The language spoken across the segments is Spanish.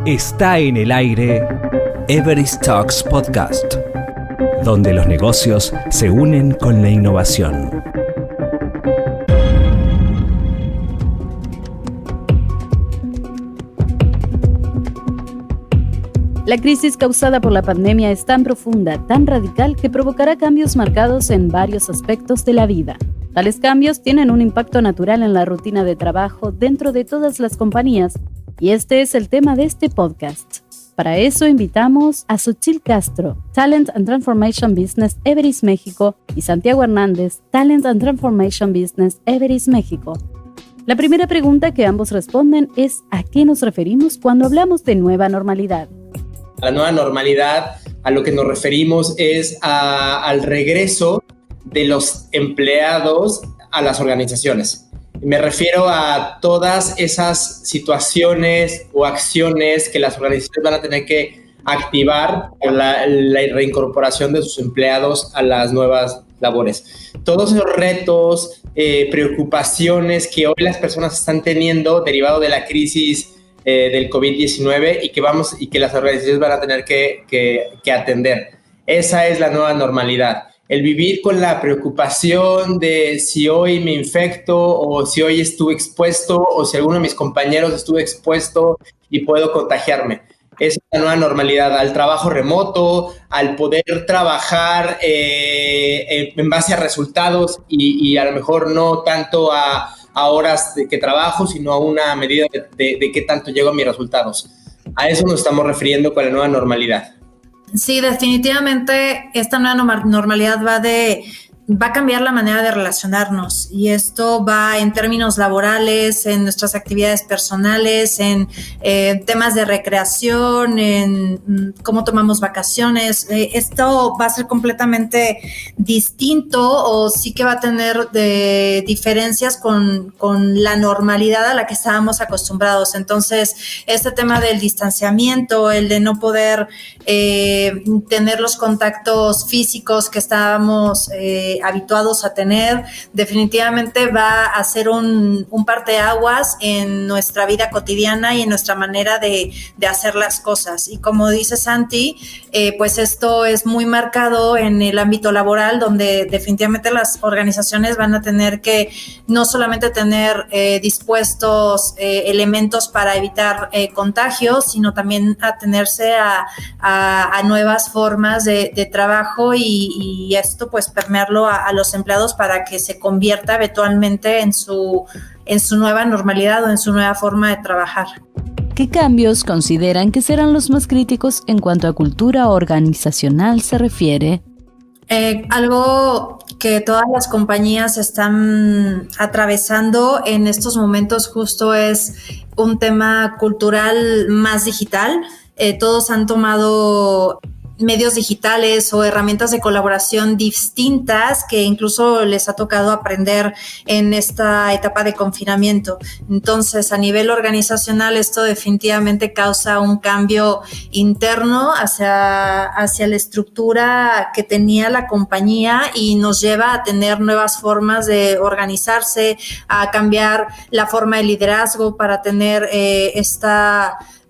Está en el aire Everest Talks Podcast, donde los negocios se unen con la innovación. La crisis causada por la pandemia es tan profunda, tan radical, que provocará cambios marcados en varios aspectos de la vida. Tales cambios tienen un impacto natural en la rutina de trabajo dentro de todas las compañías, y este es el tema de este podcast. Para eso invitamos a Xochitl Castro, Talent and Transformation Business Everest México, y Santiago Hernández, Talent and Transformation Business Everest México. La primera pregunta que ambos responden es ¿a qué nos referimos cuando hablamos de nueva normalidad? La nueva normalidad, a lo que nos referimos es al regreso de los empleados a las organizaciones. Me refiero a todas esas situaciones o acciones que las organizaciones van a tener que activar por la reincorporación de sus empleados a las nuevas labores. Todos esos retos, preocupaciones que hoy las personas están teniendo derivado de la crisis del COVID-19 y que las organizaciones van a tener que atender. Esa es la nueva normalidad. El vivir con la preocupación de si hoy me infecto o si hoy estuve expuesto o si alguno de mis compañeros estuvo expuesto y puedo contagiarme. Esa es la nueva normalidad, al trabajo remoto, al poder trabajar en base a resultados y a lo mejor no tanto a horas de que trabajo, sino a una medida de qué tanto llego a mis resultados. A eso nos estamos refiriendo con la nueva normalidad. Sí, definitivamente esta nueva normalidad va a cambiar la manera de relacionarnos, y esto va en términos laborales, en nuestras actividades personales, en temas de recreación, en cómo tomamos vacaciones. Esto va a ser completamente distinto, o sí que va a tener diferencias con la normalidad a la que estábamos acostumbrados. Entonces, este tema del distanciamiento, el de no poder tener los contactos físicos que estábamos habituados a tener, definitivamente va a ser un parteaguas en nuestra vida cotidiana y en nuestra manera de hacer las cosas. Y como dice Santi, pues esto es muy marcado en el ámbito laboral, donde definitivamente las organizaciones van a tener que no solamente tener dispuestos elementos para evitar contagios, sino también atenerse a nuevas formas de trabajo y esto pues permearlo a los empleados para que se convierta eventualmente en su nueva normalidad o en su nueva forma de trabajar. ¿Qué cambios consideran que serán los más críticos en cuanto a cultura organizacional se refiere? Algo que todas las compañías están atravesando en estos momentos justo es un tema cultural más digital. Todos han tomado medios digitales o herramientas de colaboración distintas que incluso les ha tocado aprender en esta etapa de confinamiento. Entonces, a nivel organizacional, esto definitivamente causa un cambio interno hacia la estructura que tenía la compañía y nos lleva a tener nuevas formas de organizarse, a cambiar la forma de liderazgo para tener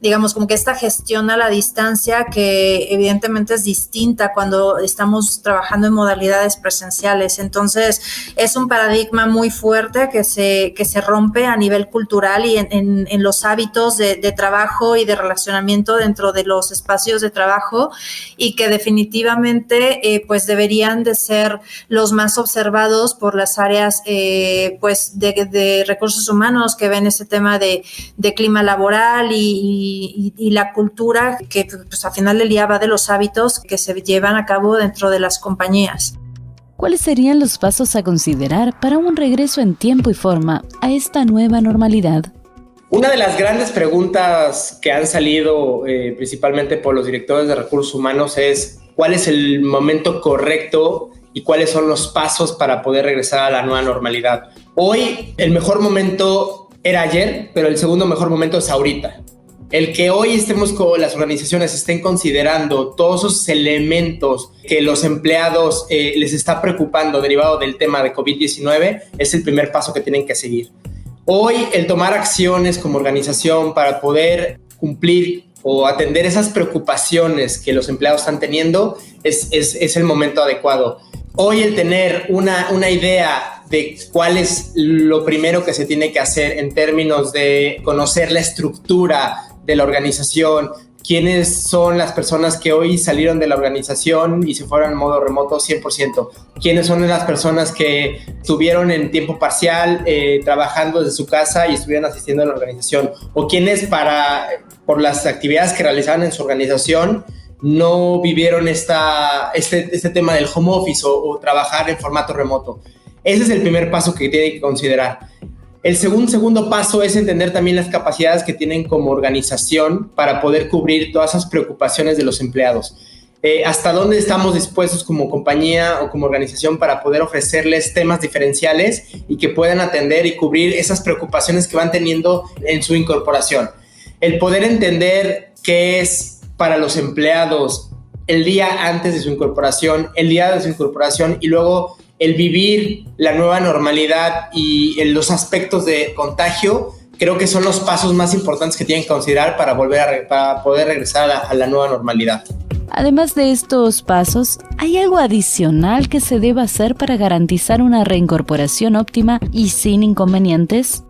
digamos, como que esta gestión a la distancia que evidentemente es distinta cuando estamos trabajando en modalidades presenciales. Entonces, es un paradigma muy fuerte que se rompe a nivel cultural y en los hábitos de trabajo y de relacionamiento dentro de los espacios de trabajo, y que definitivamente pues deberían de ser los más observados por las áreas pues de recursos humanos que ven ese tema de clima laboral y la cultura que pues al final del día va de los hábitos que se llevan a cabo dentro de las compañías. ¿Cuáles serían los pasos a considerar para un regreso en tiempo y forma a esta nueva normalidad? Una de las grandes preguntas que han salido principalmente por los directores de recursos humanos es ¿cuál es el momento correcto y cuáles son los pasos para poder regresar a la nueva normalidad? Hoy el mejor momento era ayer, pero el segundo mejor momento es ahorita. El que hoy las organizaciones estén considerando todos esos elementos que los empleados les está preocupando derivado del tema de COVID-19 es el primer paso que tienen que seguir. Hoy el tomar acciones como organización para poder cumplir o atender esas preocupaciones que los empleados están teniendo, es el momento adecuado. Hoy el tener una idea de cuál es lo primero que se tiene que hacer en términos de conocer la estructura de la organización, quiénes son las personas que hoy salieron de la organización y se fueron en modo remoto 100%, quiénes son las personas que estuvieron en tiempo parcial trabajando desde su casa y estuvieron asistiendo a la organización, o quiénes por las actividades que realizaban en su organización no vivieron este tema del home office o trabajar en formato remoto. Ese es el primer paso que tienen que considerar. El segundo paso es entender también las capacidades que tienen como organización para poder cubrir todas esas preocupaciones de los empleados. Hasta dónde estamos dispuestos como compañía o como organización para poder ofrecerles temas diferenciales y que puedan atender y cubrir esas preocupaciones que van teniendo en su incorporación. El poder entender qué es para los empleados el día antes de su incorporación, el día de su incorporación y luego el vivir la nueva normalidad y los aspectos de contagio, creo que son los pasos más importantes que tienen que considerar para poder regresar a la nueva normalidad. Además de estos pasos, ¿hay algo adicional que se deba hacer para garantizar una reincorporación óptima y sin inconvenientes?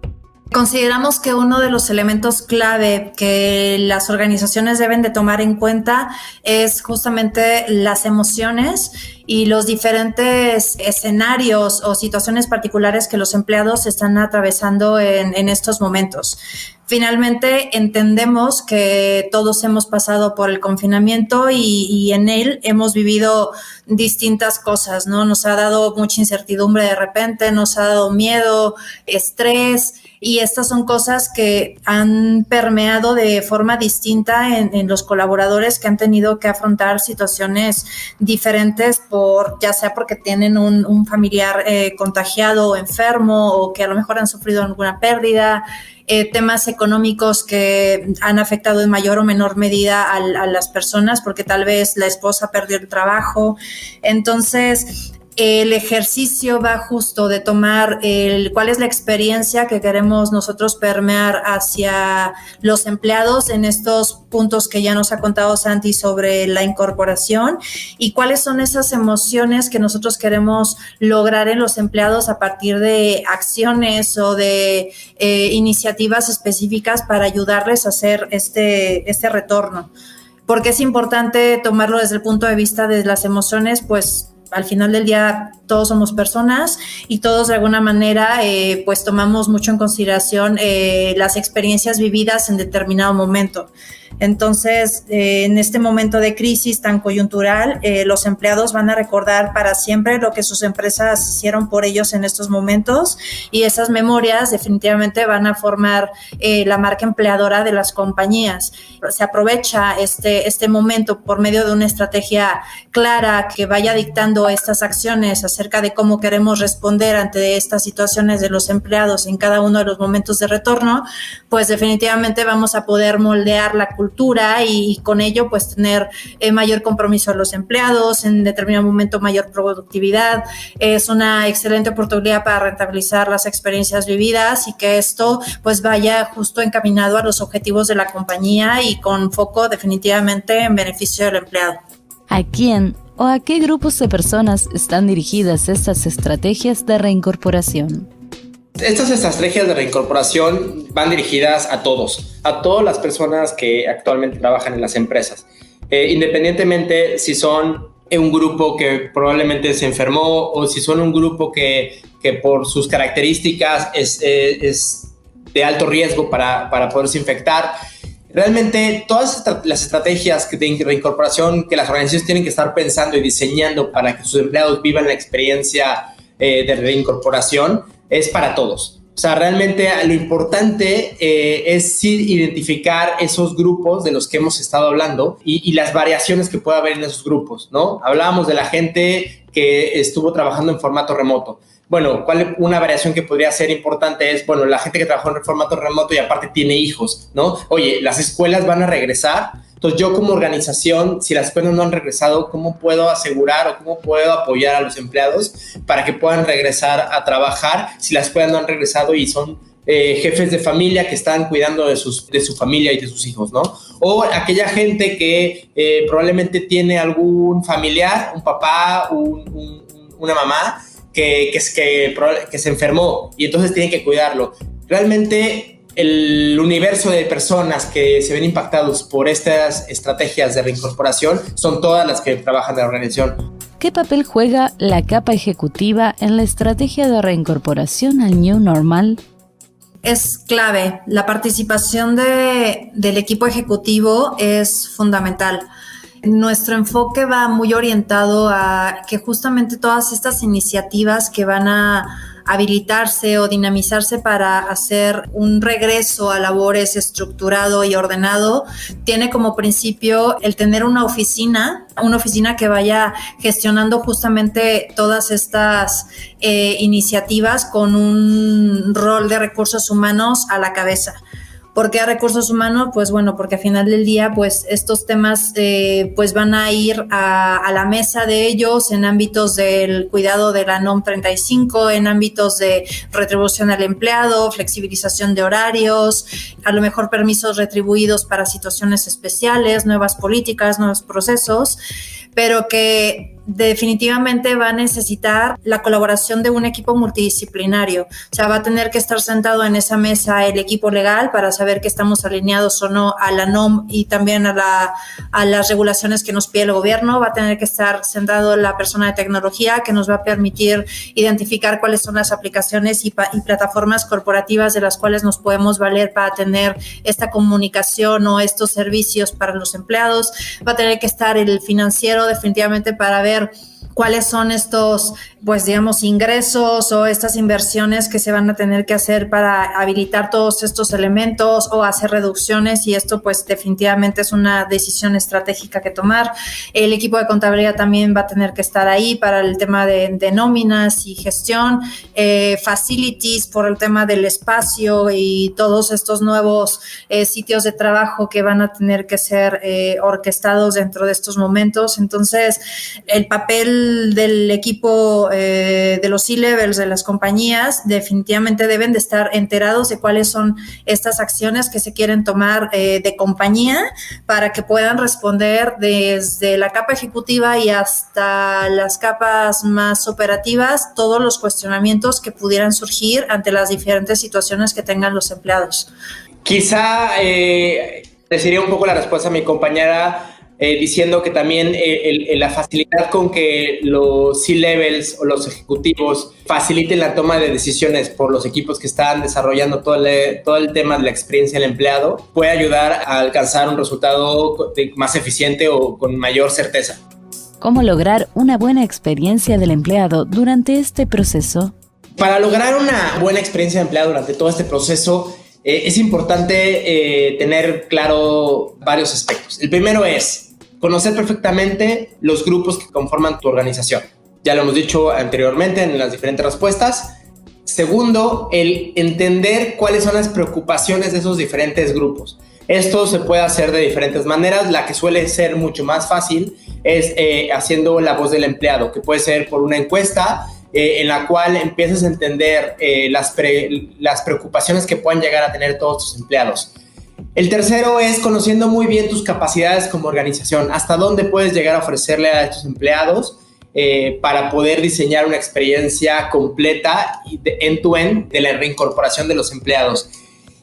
Consideramos que uno de los elementos clave que las organizaciones deben de tomar en cuenta es justamente las emociones y los diferentes escenarios o situaciones particulares que los empleados están atravesando en estos momentos. Finalmente, entendemos que todos hemos pasado por el confinamiento y en él hemos vivido distintas cosas, ¿no? Nos ha dado mucha incertidumbre de repente, nos ha dado miedo, estrés, y estas son cosas que han permeado de forma distinta en los colaboradores que han tenido que afrontar situaciones diferentes, ya sea porque tienen un familiar contagiado o enfermo, o que a lo mejor han sufrido alguna pérdida, temas económicos que han afectado en mayor o menor medida a las personas, porque tal vez la esposa perdió el trabajo. Entonces, el ejercicio va justo de tomar cuál es la experiencia que queremos nosotros permear hacia los empleados en estos puntos que ya nos ha contado Santi sobre la incorporación, y cuáles son esas emociones que nosotros queremos lograr en los empleados a partir de acciones o de iniciativas específicas para ayudarles a hacer este retorno. ¿Por qué es importante tomarlo desde el punto de vista de las emociones? Pues al final del día todos somos personas y todos de alguna manera pues tomamos mucho en consideración las experiencias vividas en determinado momento. Entonces, en este momento de crisis tan coyuntural, los empleados van a recordar para siempre lo que sus empresas hicieron por ellos en estos momentos, y esas memorias definitivamente van a formar la marca empleadora de las compañías. Se aprovecha este momento por medio de una estrategia clara que vaya dictando estas acciones acerca de cómo queremos responder ante estas situaciones de los empleados en cada uno de los momentos de retorno. Pues definitivamente vamos a poder moldear la cultura y con ello pues tener mayor compromiso de los empleados, en determinado momento mayor productividad. Es una excelente oportunidad para rentabilizar las experiencias vividas y que esto pues vaya justo encaminado a los objetivos de la compañía y con foco definitivamente en beneficio del empleado. ¿A quién o a qué grupos de personas están dirigidas estas estrategias de reincorporación? Estas estrategias de reincorporación van dirigidas a todas las personas que actualmente trabajan en las empresas, independientemente si son un grupo que probablemente se enfermó o si son un grupo que por sus características es de alto riesgo para poderse infectar. Realmente todas las estrategias de reincorporación que las organizaciones tienen que estar pensando y diseñando para que sus empleados vivan la experiencia de reincorporación es para todos. O sea, realmente lo importante es sí identificar esos grupos de los que hemos estado hablando y las variaciones que puede haber en esos grupos, ¿no? Hablábamos de la gente que estuvo trabajando en formato remoto. Bueno, una variación que podría ser importante es, bueno, la gente que trabajó en formato remoto y aparte tiene hijos, ¿no? Oye, las escuelas van a regresar. Entonces, yo como organización, si las escuelas no han regresado, ¿cómo puedo asegurar o cómo puedo apoyar a los empleados para que puedan regresar a trabajar si las escuelas no han regresado y son jefes de familia que están cuidando de su familia y de sus hijos, ¿no? O aquella gente que probablemente tiene algún familiar, un papá, una mamá que se enfermó y entonces tienen que cuidarlo. Realmente el universo de personas que se ven impactados por estas estrategias de reincorporación son todas las que trabajan en la organización. ¿Qué papel juega la capa ejecutiva en la estrategia de reincorporación al New Normal? Es clave. La participación del equipo ejecutivo es fundamental. Nuestro enfoque va muy orientado a que justamente todas estas iniciativas que van a habilitarse o dinamizarse para hacer un regreso a labores estructurado y ordenado, tiene como principio el tener una oficina que vaya gestionando justamente todas estas iniciativas con un rol de recursos humanos a la cabeza. ¿Por qué a recursos humanos? Pues bueno, porque al final del día, pues estos temas pues van a ir a la mesa de ellos en ámbitos del cuidado de la NOM 35, en ámbitos de retribución al empleado, flexibilización de horarios, a lo mejor permisos retribuidos para situaciones especiales, nuevas políticas, nuevos procesos, pero que definitivamente va a necesitar la colaboración de un equipo multidisciplinario. O sea, va a tener que estar sentado en esa mesa el equipo legal para saber que estamos alineados o no a la NOM y también a las regulaciones que nos pide el gobierno. Va a tener que estar sentado la persona de tecnología que nos va a permitir identificar cuáles son las aplicaciones y plataformas corporativas de las cuales nos podemos valer para tener esta comunicación o estos servicios para los empleados. Va a tener que estar el financiero definitivamente para ver cuáles son estos, pues digamos, ingresos o estas inversiones que se van a tener que hacer para habilitar todos estos elementos o hacer reducciones, y esto pues definitivamente es una decisión estratégica que tomar. El equipo de contabilidad también va a tener que estar ahí para el tema de nóminas y gestión, facilities por el tema del espacio y todos estos nuevos sitios de trabajo que van a tener que ser orquestados dentro de estos momentos. Entonces, el papel del equipo de los C-levels de las compañías definitivamente deben de estar enterados de cuáles son estas acciones que se quieren tomar de compañía para que puedan responder desde la capa ejecutiva y hasta las capas más operativas todos los cuestionamientos que pudieran surgir ante las diferentes situaciones que tengan los empleados. Quizá deciría un poco la respuesta a mi compañera diciendo que también la facilidad con que los C-levels o los ejecutivos faciliten la toma de decisiones por los equipos que están desarrollando todo el tema de la experiencia del empleado puede ayudar a alcanzar un resultado más eficiente o con mayor certeza. ¿Cómo lograr una buena experiencia del empleado durante este proceso? Para lograr una buena experiencia de empleado durante todo este proceso, es importante tener claro varios aspectos. El primero es conocer perfectamente los grupos que conforman tu organización. Ya lo hemos dicho anteriormente en las diferentes respuestas. Segundo, el entender cuáles son las preocupaciones de esos diferentes grupos. Esto se puede hacer de diferentes maneras. La que suele ser mucho más fácil es haciendo la voz del empleado, que puede ser por una encuesta en la cual empiezas a entender las preocupaciones que puedan llegar a tener todos tus empleados. El tercero es conociendo muy bien tus capacidades como organización, hasta dónde puedes llegar a ofrecerle a estos empleados para poder diseñar una experiencia completa end-to-end de la reincorporación de los empleados.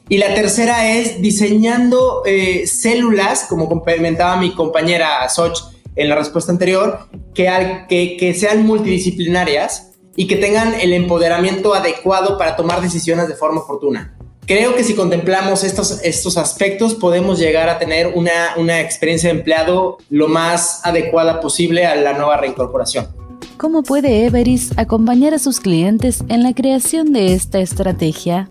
Y la tercera es diseñando células, como complementaba mi compañera Xoch en la respuesta anterior, que sean multidisciplinarias y que tengan el empoderamiento adecuado para tomar decisiones de forma oportuna. Creo que si contemplamos estos aspectos podemos llegar a tener una experiencia de empleado lo más adecuada posible a la nueva reincorporación. ¿Cómo puede Everis acompañar a sus clientes en la creación de esta estrategia?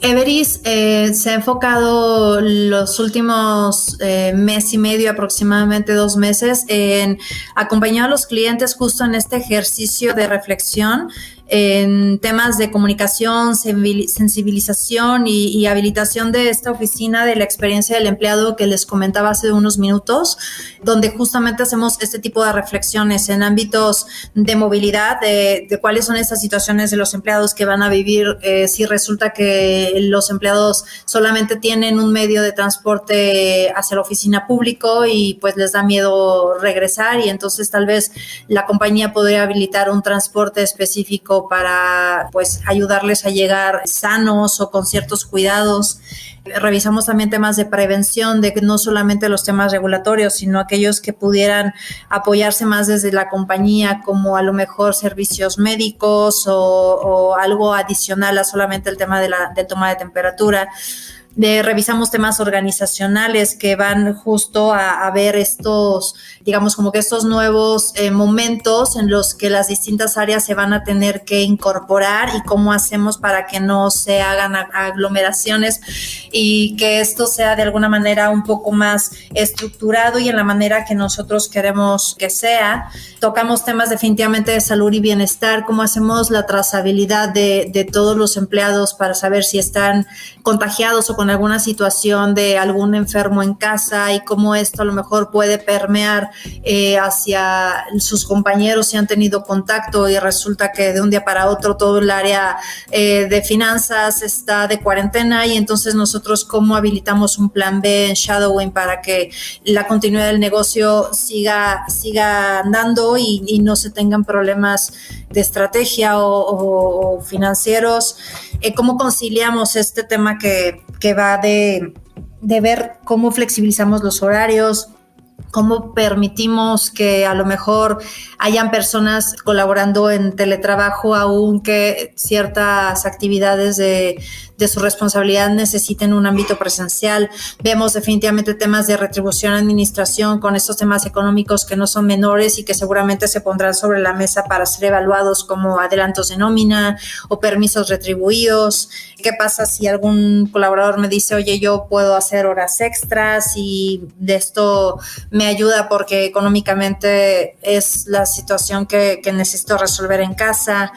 Everis se ha enfocado los últimos mes y medio, aproximadamente 2 meses, en acompañar a los clientes justo en este ejercicio de reflexión en temas de comunicación, sensibilización y habilitación de esta oficina de la experiencia del empleado que les comentaba hace unos minutos, donde justamente hacemos este tipo de reflexiones en ámbitos de movilidad, de cuáles son estas situaciones de los empleados que van a vivir si resulta que los empleados solamente tienen un medio de transporte hacia la oficina público y pues les da miedo regresar, y entonces tal vez la compañía podría habilitar un transporte específico para pues ayudarles a llegar sanos o con ciertos cuidados. Revisamos también temas de prevención, de no solamente los temas regulatorios, sino aquellos que pudieran apoyarse más desde la compañía, como a lo mejor servicios médicos o algo adicional a solamente el tema de toma de temperatura. Revisamos temas organizacionales que van justo a ver estos, digamos, como que estos nuevos momentos en los que las distintas áreas se van a tener que incorporar y cómo hacemos para que no se hagan aglomeraciones y que esto sea de alguna manera un poco más estructurado y en la manera que nosotros queremos que sea. Tocamos temas definitivamente de salud y bienestar, cómo hacemos la trazabilidad de todos los empleados para saber si están contagiados o con alguna situación de algún enfermo en casa y cómo esto a lo mejor puede permear hacia sus compañeros si han tenido contacto y resulta que de un día para otro todo el área de finanzas está de cuarentena, y entonces nosotros cómo habilitamos un plan B en shadowing para que la continuidad del negocio siga andando y no se tengan problemas de estrategia o financieros. ¿Cómo conciliamos este tema que va de ver cómo flexibilizamos los horarios, cómo permitimos que a lo mejor hayan personas colaborando en teletrabajo, aunque ciertas actividades de su responsabilidad necesiten un ámbito presencial? Vemos definitivamente temas de retribución, administración, con estos temas económicos que no son menores y que seguramente se pondrán sobre la mesa para ser evaluados, como adelantos de nómina o permisos retribuidos. ¿Qué pasa si algún colaborador me dice, oye, yo puedo hacer horas extras y de esto me ayuda porque económicamente es la situación que necesito resolver en casa?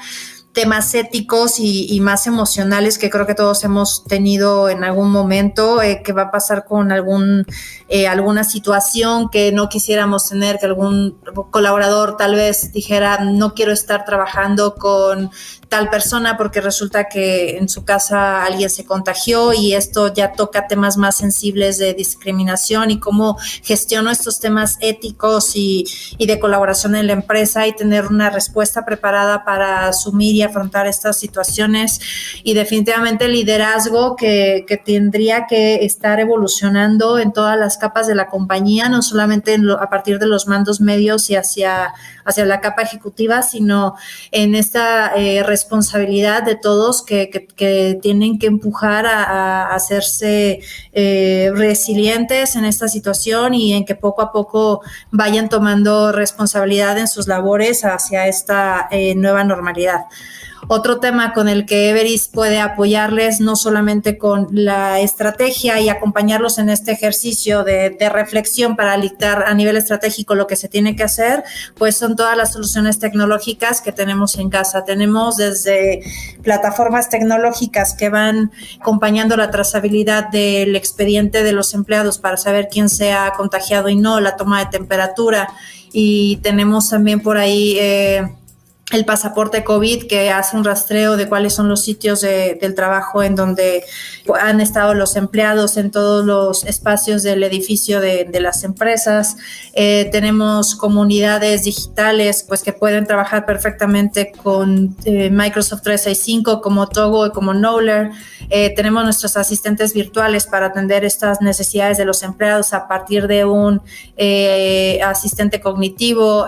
Temas éticos y más emocionales que creo que todos hemos tenido en algún momento, que va a pasar con alguna situación que no quisiéramos tener, que algún colaborador tal vez dijera, no quiero estar trabajando con tal persona porque resulta que en su casa alguien se contagió, y esto ya toca temas más sensibles de discriminación y cómo gestiono estos temas éticos y de colaboración en la empresa y tener una respuesta preparada para asumir y afrontar estas situaciones. Y definitivamente el liderazgo que tendría que estar evolucionando en todas las capas de la compañía, no solamente a partir de los mandos medios y hacia la capa ejecutiva, sino en esta responsabilidad de todos que tienen que empujar a hacerse resilientes en esta situación y en que poco a poco vayan tomando responsabilidad en sus labores hacia esta nueva normalidad. Otro tema con el que Everis puede apoyarles, no solamente con la estrategia y acompañarlos en este ejercicio de reflexión para dictar a nivel estratégico lo que se tiene que hacer, pues son todas las soluciones tecnológicas que tenemos en casa. Tenemos desde plataformas tecnológicas que van acompañando la trazabilidad del expediente de los empleados para saber quién se ha contagiado y no, la toma de temperatura, y tenemos también por ahí el pasaporte COVID, que hace un rastreo de cuáles son los sitios del trabajo en donde han estado los empleados en todos los espacios del edificio de las empresas. Tenemos comunidades digitales pues que pueden trabajar perfectamente con Microsoft 365 como Togo y como Knowler. Tenemos nuestros asistentes virtuales para atender estas necesidades de los empleados a partir de un asistente cognitivo.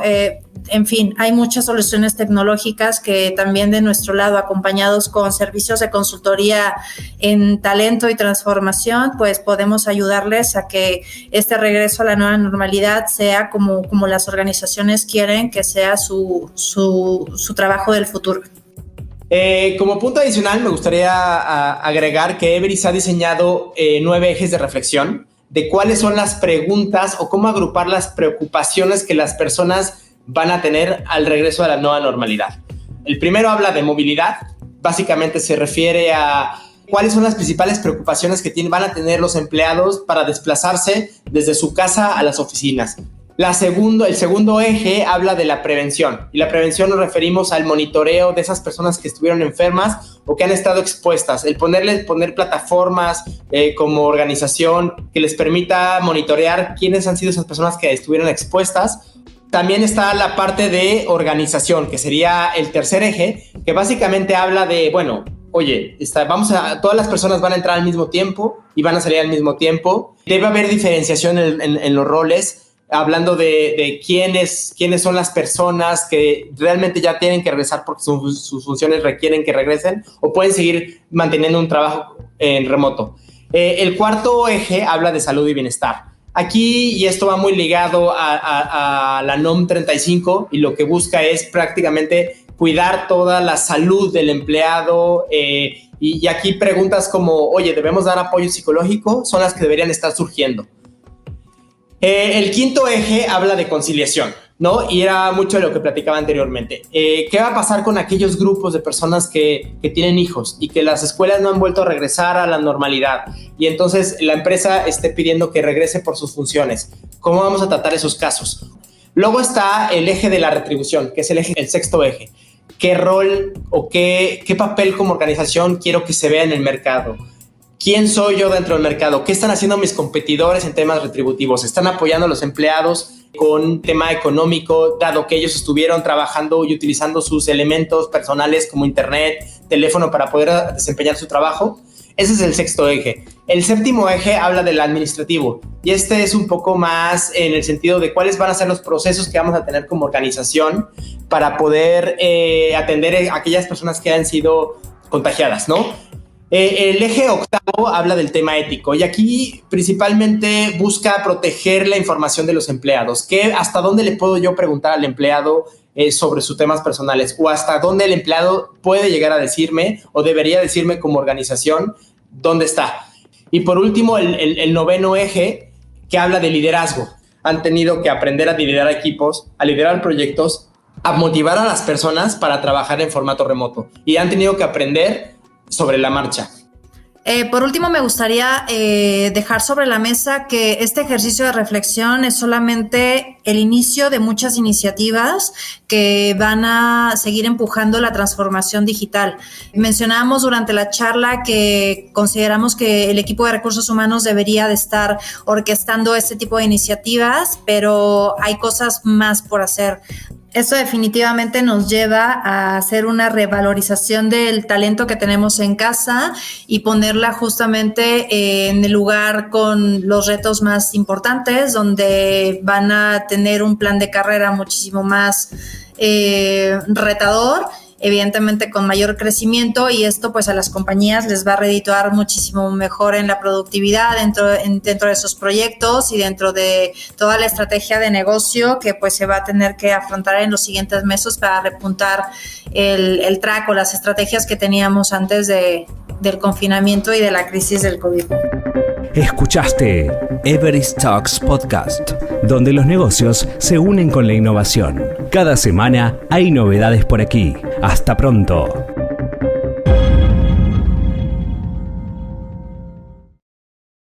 En fin, hay muchas soluciones tecnológicas que también de nuestro lado, acompañados con servicios de consultoría en talento y transformación, pues podemos ayudarles a que este regreso a la nueva normalidad sea como las organizaciones quieren que sea su trabajo del futuro. Como punto adicional, me gustaría agregar que Everis ha diseñado 9 ejes de reflexión de cuáles son las preguntas o cómo agrupar las preocupaciones que las personas van a tener al regreso a la nueva normalidad. El primero habla de movilidad. Básicamente se refiere a cuáles son las principales preocupaciones que van a tener los empleados para desplazarse desde su casa a las oficinas. El segundo eje habla de la prevención, y la prevención nos referimos al monitoreo de esas personas que estuvieron enfermas o que han estado expuestas, el poner plataformas como organización que les permita monitorear quiénes han sido esas personas que estuvieron expuestas. También está la parte de organización, que sería el tercer eje, que básicamente habla de, oye, todas las personas van a entrar al mismo tiempo y van a salir al mismo tiempo. Debe haber diferenciación en los roles, hablando de quiénes son las personas que realmente ya tienen que regresar porque sus funciones requieren que regresen o pueden seguir manteniendo un trabajo en remoto. El cuarto eje habla de salud y bienestar. Aquí, y esto va muy ligado a la NOM 35, y lo que busca es prácticamente cuidar toda la salud del empleado, y aquí preguntas como, oye, ¿debemos dar apoyo psicológico? Son las que deberían estar surgiendo. El quinto eje habla de conciliación, ¿no? Y era mucho de lo que platicaba anteriormente. ¿Qué va a pasar con aquellos grupos de personas que tienen hijos y que las escuelas no han vuelto a regresar a la normalidad? Y entonces la empresa esté pidiendo que regrese por sus funciones. ¿Cómo vamos a tratar esos casos? Luego está el eje de la retribución, que es el sexto eje. ¿Qué rol o qué papel como organización quiero que se vea en el mercado? ¿Quién soy yo dentro del mercado? ¿Qué están haciendo mis competidores en temas retributivos? ¿Están apoyando a los empleados con tema económico, dado que ellos estuvieron trabajando y utilizando sus elementos personales como internet, teléfono para poder desempeñar su trabajo? Ese es el sexto eje. El séptimo eje habla del administrativo, y este es un poco más en el sentido de cuáles van a ser los procesos que vamos a tener como organización para poder atender a aquellas personas que han sido contagiadas, ¿no? El eje octavo habla del tema ético, y aquí principalmente busca proteger la información de los empleados. ¿Hasta dónde le puedo yo preguntar al empleado sobre sus temas personales? ¿O hasta dónde el empleado puede llegar a decirme o debería decirme como organización dónde está? Y por último, el noveno eje, que habla de liderazgo. Han tenido que aprender a liderar equipos, a liderar proyectos, a motivar a las personas para trabajar en formato remoto, y han tenido que aprender sobre la marcha. Por último, me gustaría dejar sobre la mesa que este ejercicio de reflexión es solamente el inicio de muchas iniciativas que van a seguir empujando la transformación digital. Mencionábamos durante la charla que consideramos que el equipo de recursos humanos debería de estar orquestando este tipo de iniciativas, pero hay cosas más por hacer. Esto definitivamente nos lleva a hacer una revalorización del talento que tenemos en casa y ponerla justamente en el lugar con los retos más importantes, donde van a tener un plan de carrera muchísimo más retador, evidentemente con mayor crecimiento, y esto pues a las compañías les va a redituar muchísimo mejor en la productividad dentro de esos proyectos y dentro de toda la estrategia de negocio que pues se va a tener que afrontar en los siguientes meses para repuntar el track o las estrategias que teníamos antes del confinamiento y de la crisis del COVID. Escuchaste Everest Talks Podcast, donde los negocios se unen con la innovación. Cada semana hay novedades por aquí. Hasta pronto.